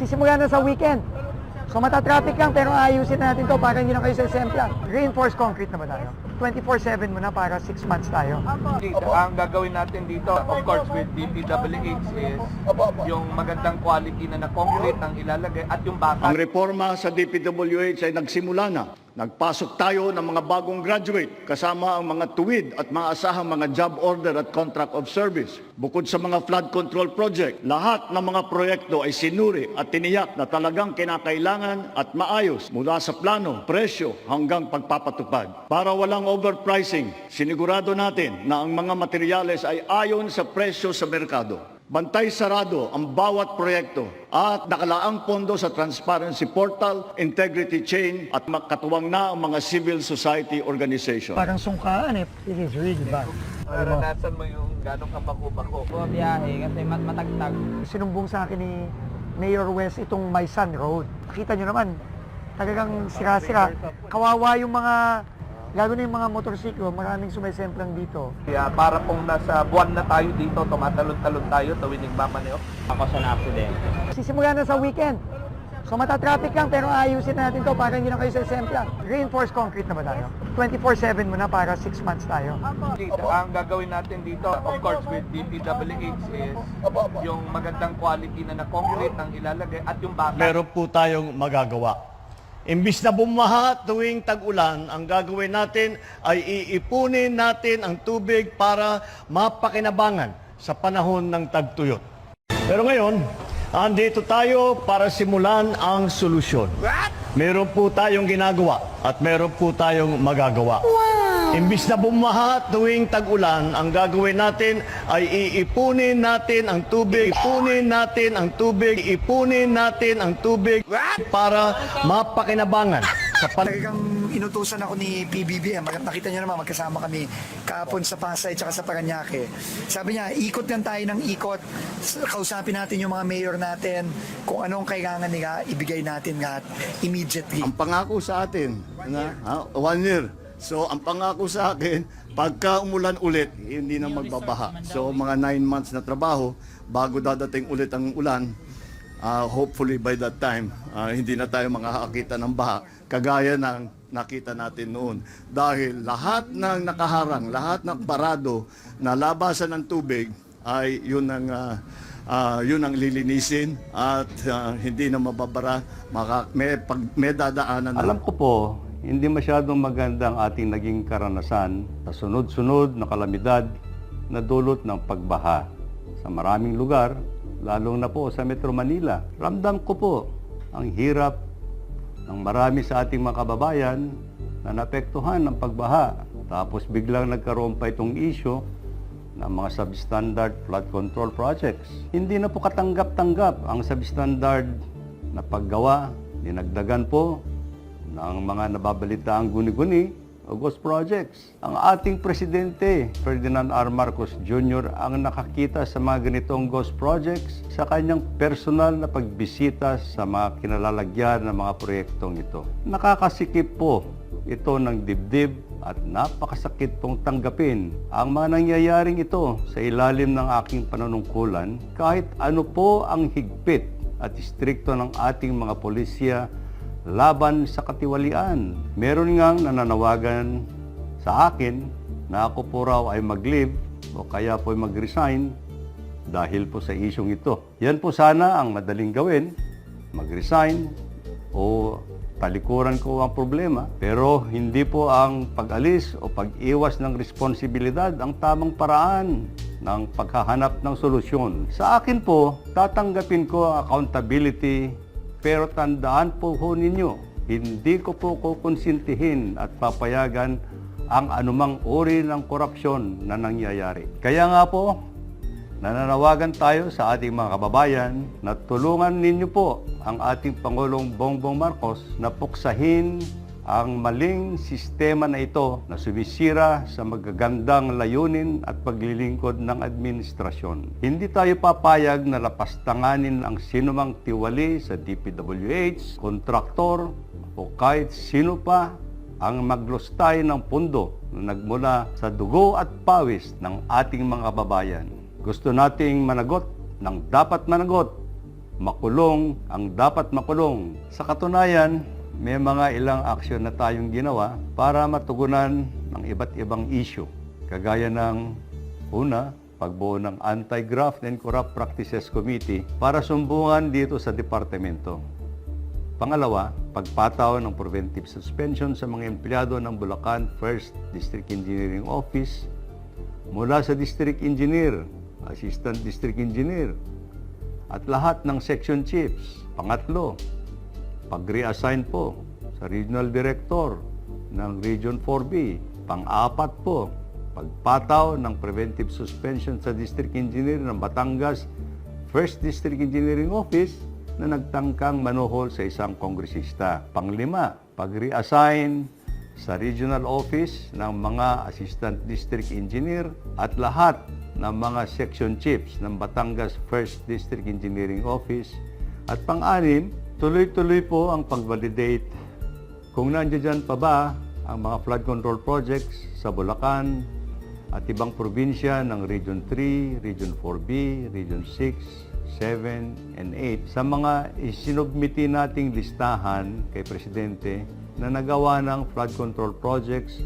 Magsisimula na sa weekend. So matatraffic lang pero ayusin natin to para hindi na kayo sa sempla. Reinforced concrete na ba tayo? 24/7 muna para 6 months tayo. Ang gagawin natin dito, of course, with DPWH is yung magandang quality na concrete ang ilalagay at yung baka. Ang reforma sa DPWH ay nagsimula na. Nagpasok tayo ng mga bagong graduate kasama ang mga tuwid at maasahang mga job order at contract of service. Bukod sa mga flood control project, lahat ng mga proyekto ay sinuri at tiniyak na talagang kinakailangan at maayos mula sa plano, presyo hanggang pagpapatupad. Para walang overpricing, sinigurado natin na ang mga materyales ay ayon sa presyo sa merkado. Bantay sarado ang bawat proyekto at nakalaang pondo sa Transparency Portal, Integrity Chain at makatuwang na ang mga civil society organization. Parang sungkaan eh. It is really bad. Naranasan mo yung gano'ng kabako-bako. Biyahe kasi matagtag. Sinumbong sa akin ni Mayor West itong Maysan Road. Kita nyo naman, talagang sira-sira. Kawawa yung mga, lalo na yung mga motorsiklo, maraming sumisemplang dito. Kaya para pong nasa buwan na tayo dito, tumatalon-talon tayo, tuwing nagmamaneo. Ako sa na-accident. Sisimula na sa weekend. So matatraffic lang pero ayusin natin to para hindi na kayo sa sempla. Reinforced concrete na ba tayo? 24/7 muna para 6 months tayo. Ang gagawin natin dito, of course, with DPWH is yung magandang quality na concrete ang ilalagay at yung baka. Meron po tayong magagawa. Imbis na bumaha tuwing tag-ulan, ang gagawin natin ay iipunin natin ang tubig para mapakinabangan sa panahon ng tagtuyot. Pero ngayon, andito tayo para simulan ang solusyon. Meron po tayong ginagawa at meron po tayong magagawa. Imbis na bumaha tuwing tag-ulan, ang gagawin natin ay iipunin natin ang tubig, ipunin natin ang tubig, ipunin natin ang tubig para mapakinabangan sa Talagang inutusan ako ni PBBM. Nakita niyo naman, magkasama kami kahapon sa Pasay at sa Parañaque. Sabi niya, ikot lang tayo ng ikot. Kausapin natin yung mga mayor natin. Kung anong kailangan nila, ibigay natin lahat immediately. Ang pangako sa atin, 1 year. So, ang pangako sa akin, pagka umulan ulit, hindi na magbabaha. So, mga 9 months na trabaho, bago dadating ulit ang ulan, hopefully by that time, hindi na tayo makakakita ng baha, kagaya ng nakita natin noon. Dahil lahat ng nakaharang, lahat ng parado na labasan ng tubig, ay yun ang lilinisin at hindi na mababara, may dadaanan na. Alam ko po, hindi masyadong maganda ang ating naging karanasan sa sunod-sunod na kalamidad na dulot ng pagbaha sa maraming lugar, lalong na po sa Metro Manila. Ramdam ko po ang hirap ng marami sa ating mga kababayan na naapektuhan ng pagbaha. Tapos biglang nagkaroon pa itong issue ng mga substandard flood control projects. Hindi na po katanggap-tanggap ang substandard na paggawa. Dinagdagan po ng mga nababalitaang guni-guni o ghost projects. Ang ating presidente, Ferdinand R. Marcos Jr., ang nakakita sa mga ganitong ghost projects sa kanyang personal na pagbisita sa mga kinalalagyan ng mga proyektong ito. Nakakasikip po ito ng dibdib at napakasakit pong tanggapin ang mga nangyayaring ito sa ilalim ng aking panunungkulan kahit ano po ang higpit at istrikto ng ating mga pulisya laban sa katiwalian. Meron ngang nananawagan sa akin na ako po raw ay mag-leave o kaya po ay mag-resign dahil po sa isyong ito. Yan po sana ang madaling gawin, mag-resign o talikuran ko ang problema. Pero hindi po ang pag-alis o pag-iwas ng responsibilidad ang tamang paraan ng paghahanap ng solusyon. Sa akin po, tatanggapin ko ang accountability. Pero tandaan po ninyo, hindi ko po kukonsintihin at papayagan ang anumang uri ng korupsyon na nangyayari. Kaya nga po, nananawagan tayo sa ating mga kababayan na tulungan ninyo po ang ating Pangulong Bongbong Marcos na puksahin ang maling sistema na ito na sumisira sa magagandang layunin at paglilingkod ng administrasyon. Hindi tayo papayag na lapastanganin ang sinumang tiwali sa DPWH, kontraktor o kahit sino pa ang maglustay ng pundo na nagmula sa dugo at pawis ng ating mga kababayan. Gusto nating managot ng dapat managot makulong ang dapat makulong. Sa katunayan, may mga ilang aksyon na tayong ginawa para matugunan ng iba't ibang issue. Kagaya ng una, pagbuo ng Anti-Graft and Corrupt Practices Committee para sumbungan dito sa departamento. Pangalawa, pagpataw ng preventive suspension sa mga empleyado ng Bulacan 1st District Engineering Office mula sa District Engineer, Assistant District Engineer, at lahat ng section chiefs. Pangatlo, pag-reassign po sa Regional Director ng Region 4B. Pang-apat po, pagpataw ng preventive suspension sa District Engineer ng Batangas 1st District Engineering Office na nagtangkang manuhol sa isang kongresista. Panglima, pag-reassign sa Regional Office ng mga Assistant District Engineer at lahat ng mga Section Chiefs ng Batangas 1st District Engineering Office. At pang-anim, tuloy-tuloy po ang pag-validate kung nandiyan pa ba ang mga flood control projects sa Bulacan at ibang probinsya ng Region 3, Region 4B, Region 6, 7, and 8 sa mga isinubmiti nating listahan kay Presidente na nagawa ng flood control projects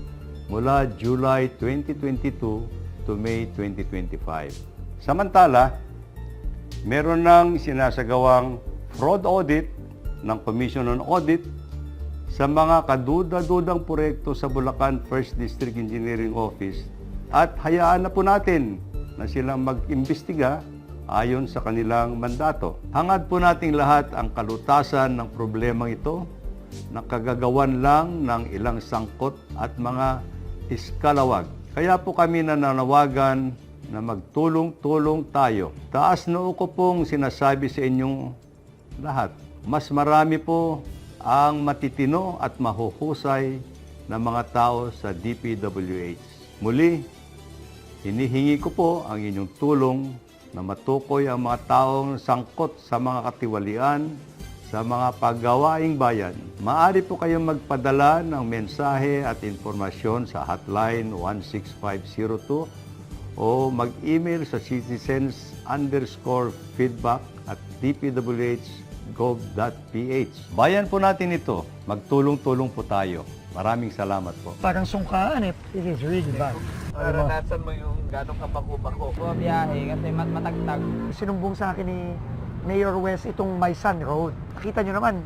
mula July 2022 to May 2025. Samantala, meron ng sinasagawang fraud audit ng Commission on Audit sa mga kaduda-dudang proyekto sa Bulacan 1st District Engineering Office at hayaan na po natin na silang mag-imbestiga ayon sa kanilang mandato. Hangad po nating lahat ang kalutasan ng problemang ito na kagagawan lang ng ilang sangkot at mga iskalawag. Kaya po kami nananawagan na magtulong-tulong tayo. Taas noo ko pong sinasabi sa inyong lahat. Mas marami po ang matitino at mahuhusay na mga tao sa DPWH. Muli, hinihingi ko po ang inyong tulong na matukoy ang mga taong sangkot sa mga katiwalian sa mga paggawaing bayan. Maaari po kayong magpadala ng mensahe at informasyon sa hotline 16502 o mag-email sa citizens_feedback@dpwh.gov.ph. Bayan po natin ito. Magtulong-tulong po tayo. Maraming salamat po. Parang sungkaan eh. It is really bad. Naranasan mo yung gano'ng kabako-bako. Bumabiyahe kasi matagtag. Sinumbong sa akin ni Mayor West itong Maysan Road. Nakita nyo naman,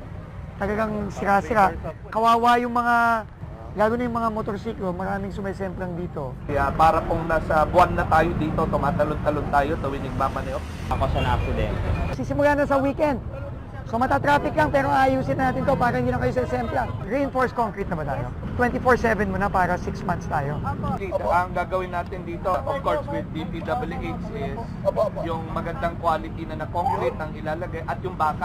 talagang sira-sira. Kawawa yung mga, lalo na yung mga motorsiklo, maraming sumisemplang dito. Kaya para pong nasa buwan na tayo dito, tumatalon-talon tayo tuwing nagmamaneo. Ako sa na-accident. Sisimula na sa weekend. So matatraffic lang pero ayusin natin to para hindi na kayo sesemplang. Reinforced concrete na ba tayo? 24/7 muna para 6 months tayo. Ang gagawin natin dito, of course, with DPWH is yung magandang quality na concrete ang ilalagay at yung baka